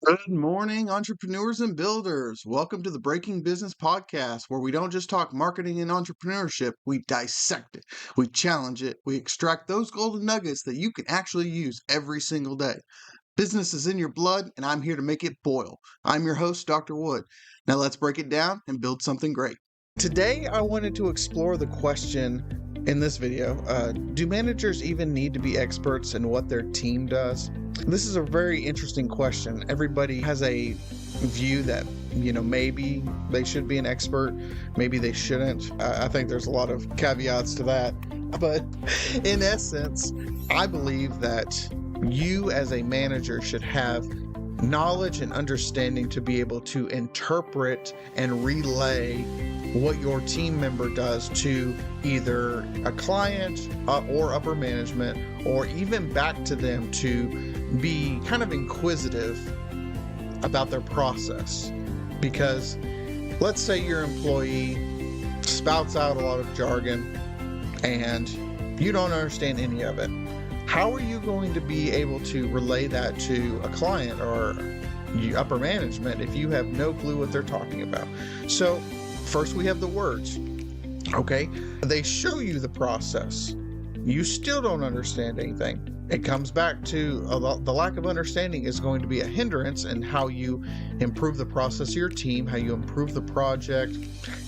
Good morning, entrepreneurs and builders. Welcome to the Breaking Business Podcast, where we don't just talk marketing and entrepreneurship, we dissect it, we challenge it, we extract those golden nuggets that you can actually use every single day. Business is in your blood, and I'm here to make it boil. I'm your host, Dr. Wood. Now let's break it down and build something great. Today, I wanted to explore the question in this video, do managers even need to be experts in what their team does? This is a very interesting question. Everybody has a view that, maybe they should be an expert, maybe they shouldn't. I think there's a lot of caveats to that. But in essence, I believe that you as a manager should have knowledge and understanding to be able to interpret and relay what your team member does to either a client or upper management, or even back to them, to be kind of inquisitive about their process. Because let's say your employee spouts out a lot of jargon and you don't understand any of it. How are you going to be able to relay that to a client or upper management if you have no clue what they're talking about? So first we have the words, okay? They show you the process. You still don't understand anything. It comes back to the lack of understanding is going to be a hindrance in how you improve the process of your team, how you improve the project,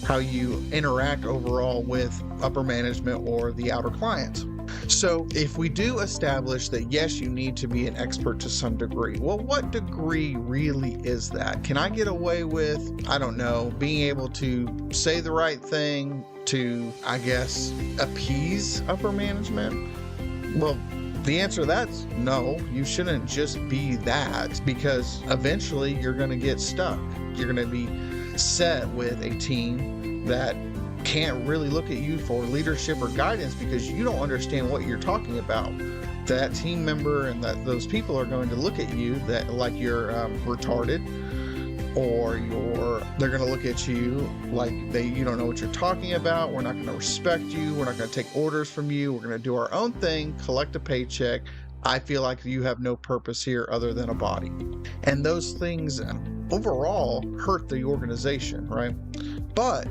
how you interact overall with upper management or the outer clients. So if we do establish that, yes, you need to be an expert to some degree, well, what degree really is that? Can I get away with, I don't know, being able to say the right thing to, I guess, appease upper management? Well, the answer to that's no. You shouldn't just be that, because eventually you're going to get stuck. You're going to be set with a team that can't really look at you for leadership or guidance because you don't understand what you're talking about. That team member and those people are going to look at you that like you're retarded, or they're going to look at you like you don't know what you're talking about. We're not going to respect you. We're not going to take orders from you. We're going to do our own thing, collect a paycheck. I feel like you have no purpose here other than a body. And those things overall hurt the organization, right? But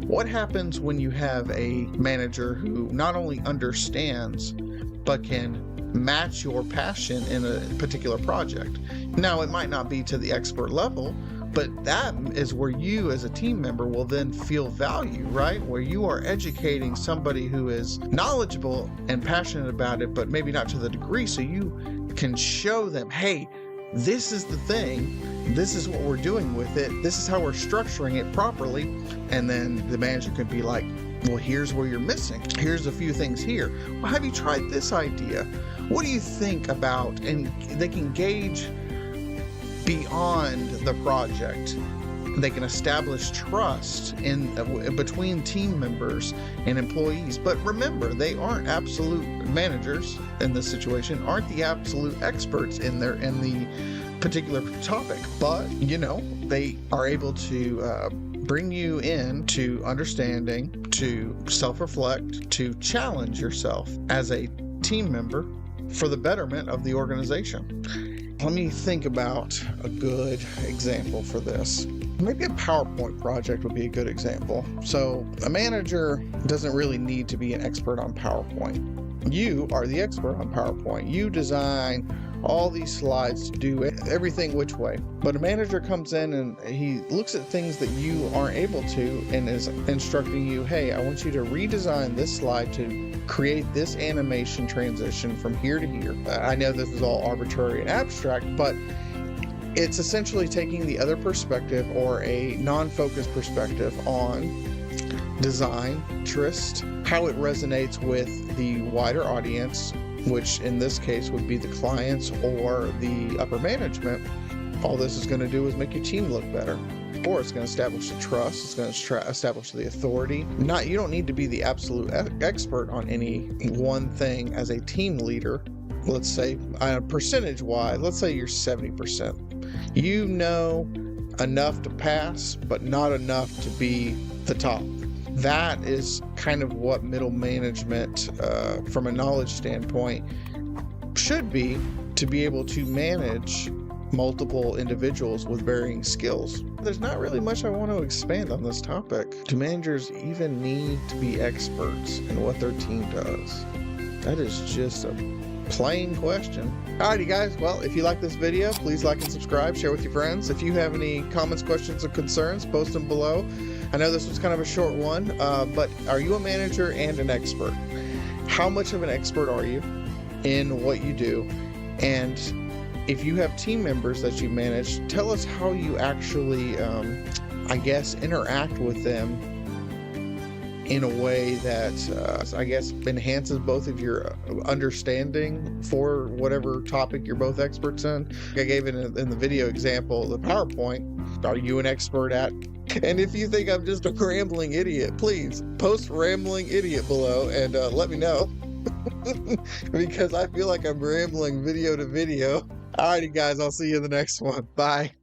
what happens when you have a manager who not only understands, but can match your passion in a particular project? Now, it might not be to the expert level, but that is where you as a team member will then feel value, right? Where you are educating somebody who is knowledgeable and passionate about it, but maybe not to the degree, so you can show them, hey, this is the thing, this is what we're doing with it, this is how we're structuring it properly. And then the manager could be like, well, here's where you're missing. Here's a few things here. Well, have you tried this idea? What do you think about? And they can gauge beyond the project. They can establish trust in between team members and employees. But remember, they aren't absolute managers in this situation, aren't the absolute experts in the particular topic. But, they are able to bring you in to understanding, to self-reflect, to challenge yourself as a team member for the betterment of the organization. Let me think about a good example for this. Maybe a PowerPoint project would be a good example. So a manager doesn't really need to be an expert on PowerPoint. You are the expert on PowerPoint. You design all these slides to do everything which way. But a manager comes in and he looks at things that you aren't able to and is instructing you, hey, I want you to redesign this slide to create this animation transition from here to here. I know this is all arbitrary and abstract, but it's essentially taking the other perspective or a non-focused perspective on design, interest, how it resonates with the wider audience, which in this case would be the clients or the upper management. All this is going to do is make your team look better. Or it's going to establish the trust. It's going to establish the authority. You don't need to be the absolute expert on any one thing as a team leader. Let's say percentage-wise, let's say you're 70%. You know enough to pass, but not enough to be the top. That is kind of what middle management, from a knowledge standpoint, should be, to be able to manage multiple individuals with varying skills. There's not really much I want to expand on this topic. Do managers even need to be experts in what their team does? That is just a plain question. Alrighty guys, well, if you like this video, please like and subscribe, share with your friends. If you have any comments, questions, or concerns, post them below. I know this was kind of a short one, but are you a manager and an expert? How much of an expert are you in what you do? And if you have team members that you manage, tell us how you actually, interact with them in a way that, enhances both of your understanding for whatever topic you're both experts in. I gave it in the video example, the PowerPoint. Are you an expert at? And if you think I'm just a rambling idiot, please post rambling idiot below and let me know. Because I feel like I'm rambling video to video. Alrighty guys, I'll see you in the next one. Bye.